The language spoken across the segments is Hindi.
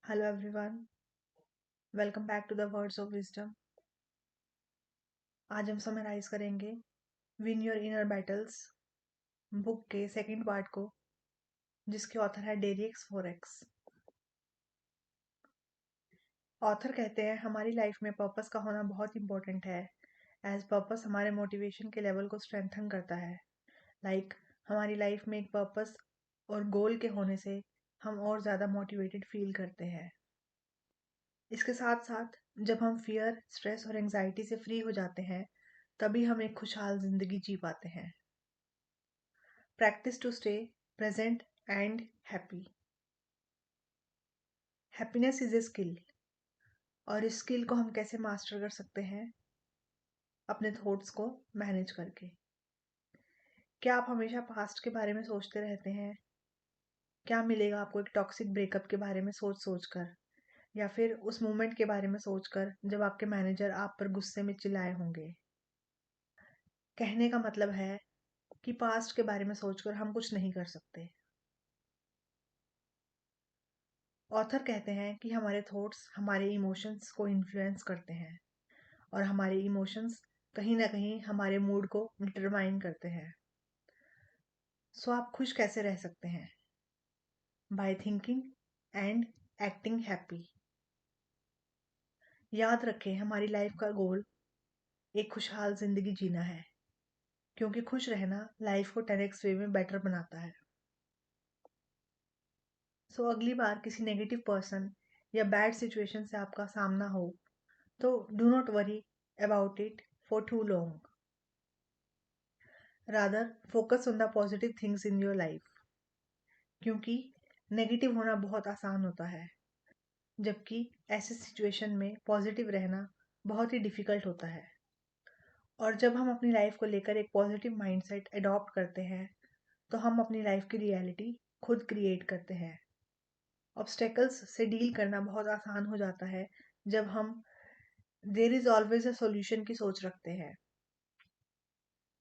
Hello everyone, welcome back to the words of wisdom. आज हम समराइज करेंगे win your inner battles book के सेकंड पार्ट को, जिसके ऑथर है डेरियक्स फोरेक्स। ऑथर कहते हैं हमारी लाइफ में पर्पस का होना बहुत इंपॉर्टेंट है, एज पर्पस हमारे मोटिवेशन के लेवल को स्ट्रेंथन करता है। हमारी लाइफ में एक पर्पस और गोल के होने से हम और ज़्यादा मोटिवेटेड फील करते हैं। इसके साथ साथ जब हम फियर, स्ट्रेस और एंजाइटी से फ्री हो जाते हैं, तभी हम एक खुशहाल जिंदगी जी पाते हैं। Practice to stay present and happy. Happiness is a skill, और इस स्किल को हम कैसे मास्टर कर सकते हैं? अपने थॉट्स को मैनेज करके। क्या आप हमेशा पास्ट के बारे में सोचते रहते हैं? क्या मिलेगा आपको एक टॉक्सिक ब्रेकअप के बारे में सोच सोच कर, या फिर उस मोमेंट के बारे में सोचकर जब आपके मैनेजर आप पर गुस्से में चिल्लाए होंगे? कहने का मतलब है कि पास्ट के बारे में सोचकर हम कुछ नहीं कर सकते। ऑथर कहते हैं कि हमारे थॉट्स हमारे इमोशंस को इन्फ्लुएंस करते हैं, और हमारे इमोशंस कहीं ना कहीं हमारे मूड को डिटरमाइन करते हैं। सो आप खुश कैसे रह सकते हैं? By thinking and acting happy. याद रखें, हमारी लाइफ का गोल एक खुशहाल जिंदगी जीना है, क्योंकि खुश रहना लाइफ को 10x वे में बेटर बनाता है। सो अगली बार किसी नेगेटिव पर्सन या बैड सिचुएशन से आपका सामना हो, तो do not worry about it for too long. Rather focus on the positive things in your life, क्योंकि नेगेटिव होना बहुत आसान होता है, जबकि ऐसे सिचुएशन में पॉजिटिव रहना बहुत ही डिफिकल्ट होता है। और जब हम अपनी लाइफ को लेकर एक पॉजिटिव माइंडसेट अडॉप्ट करते हैं, तो हम अपनी लाइफ की रियलिटी खुद क्रिएट करते हैं। ऑब्स्टेकल्स से डील करना बहुत आसान हो जाता है जब हम there is always a solution की सोच रखते हैं।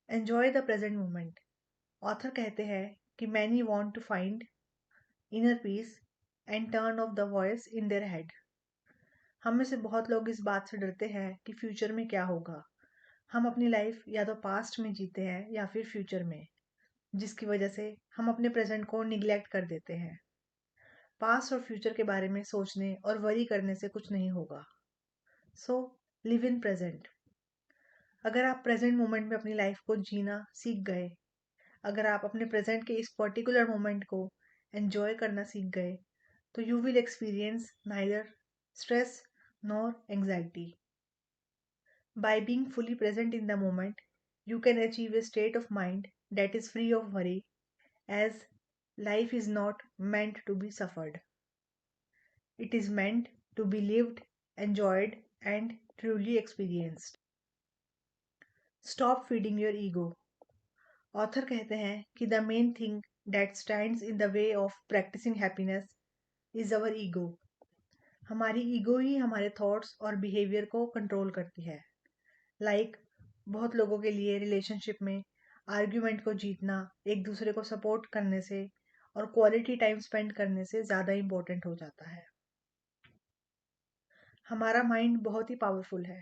Enjoy the present moment. Author कहते हैं कि many want to find inner peace and turn off the voice in their head. हम में से बहुत लोग इस बात से डरते हैं कि फ्यूचर में क्या होगा। हम अपनी लाइफ या तो पास्ट में जीते हैं या फिर फ्यूचर में, जिसकी वजह से हम अपने प्रेजेंट को निग्लेक्ट कर देते हैं। पास्ट और फ्यूचर के बारे में सोचने और वरी करने से कुछ नहीं होगा। So live in present. अगर आप प्रेजेंट मोमेंट में अपनी लाइफ को जीना सीख गए, अगर आप अपने प्रेजेंट के इस पर्टिकुलर मोमेंट को एंजॉय करना सीख गए, तो you will experience neither stress nor anxiety. By being fully present in the moment, you can achieve a state of mind that is free of worry, as life is not meant to be suffered. It is meant to be lived, enjoyed, and truly experienced. Stop feeding your ego. Author कहते हैं कि the main thing that stands in the way of practicing happiness is our ego. हमारी ईगो ही हमारे थॉट्स और बिहेवियर को कंट्रोल करती है। बहुत लोगों के लिए रिलेशनशिप में आर्ग्यूमेंट को जीतना एक दूसरे को सपोर्ट करने से और क्वालिटी टाइम स्पेंड करने से ज़्यादा इम्पोर्टेंट हो जाता है। हमारा माइंड बहुत ही पावरफुल है,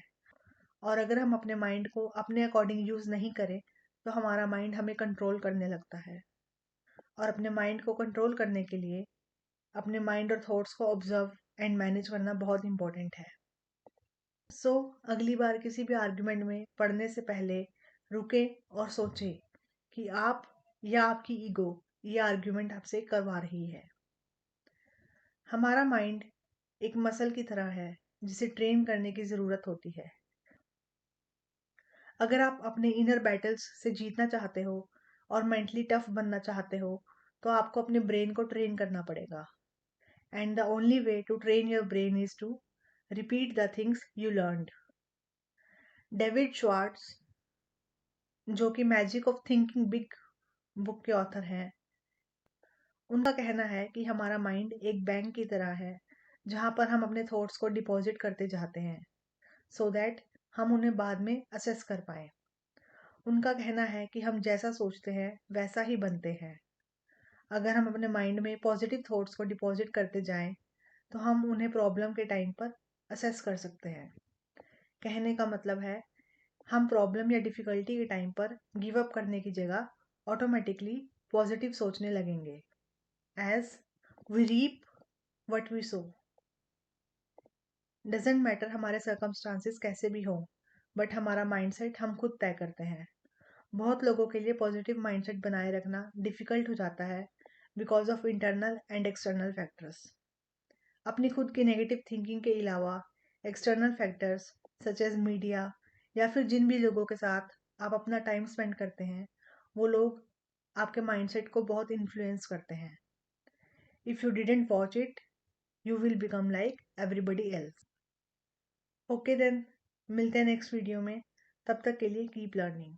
और अगर हम अपने माइंड को अपने अकॉर्डिंग यूज़ नहीं करें, तो हमारा माइंड हमें कंट्रोल करने लगता है। और अपने माइंड को कंट्रोल करने के लिए अपने माइंड और थॉट्स को ऑब्जर्व एंड मैनेज करना बहुत इंपॉर्टेंट है। अगली बार किसी भी आर्ग्यूमेंट में पढ़ने से पहले रुके और सोचे कि आप या आपकी ईगो ये आर्ग्यूमेंट आपसे करवा रही है। हमारा माइंड एक मसल की तरह है, जिसे ट्रेन करने की ज़रूरत होती है। अगर आप अपने इनर बैटल्स से जीतना चाहते हो और मेंटली टफ बनना चाहते हो, तो आपको अपने ब्रेन को ट्रेन करना पड़ेगा। And the only way to train your brain is to repeat the things you learned. David Schwartz, जो कि magic of thinking big book के ऑथर हैं, उनका कहना है कि हमारा माइंड एक बैंक की तरह है, जहाँ पर हम अपने थॉट्स को डिपॉजिट करते जाते हैं, सो दैट हम उन्हें बाद में असेस कर पाए। उनका कहना है कि हम जैसा सोचते हैं वैसा ही बनते हैं। अगर हम अपने माइंड में पॉजिटिव थॉट्स को डिपॉजिट करते जाएं, तो हम उन्हें प्रॉब्लम के टाइम पर असेस कर सकते हैं। कहने का मतलब है, हम प्रॉब्लम या डिफ़िकल्टी के टाइम पर गिव अप करने की जगह ऑटोमैटिकली पॉज़िटिव सोचने लगेंगे। As we reap what we sow. Doesn't matter हमारे सर्कमस्टांसेस कैसे भी हों, बट हमारा माइंडसेट हम खुद तय करते हैं। बहुत लोगों के लिए पॉजिटिव माइंडसेट बनाए रखना डिफ़िकल्ट हो जाता है because of internal and external factors. अपनी खुद की नेगेटिव थिंकिंग के अलावा external factors such as media या फिर जिन भी लोगों के साथ आप अपना टाइम स्पेंड करते हैं, वो लोग आपके माइंडसेट को बहुत इन्फ्लुएंस करते हैं। If you didn't watch it, you will become like everybody else. Okay then, मिलते हैं नेक्स्ट वीडियो में। तब तक के लिए कीप लर्निंग।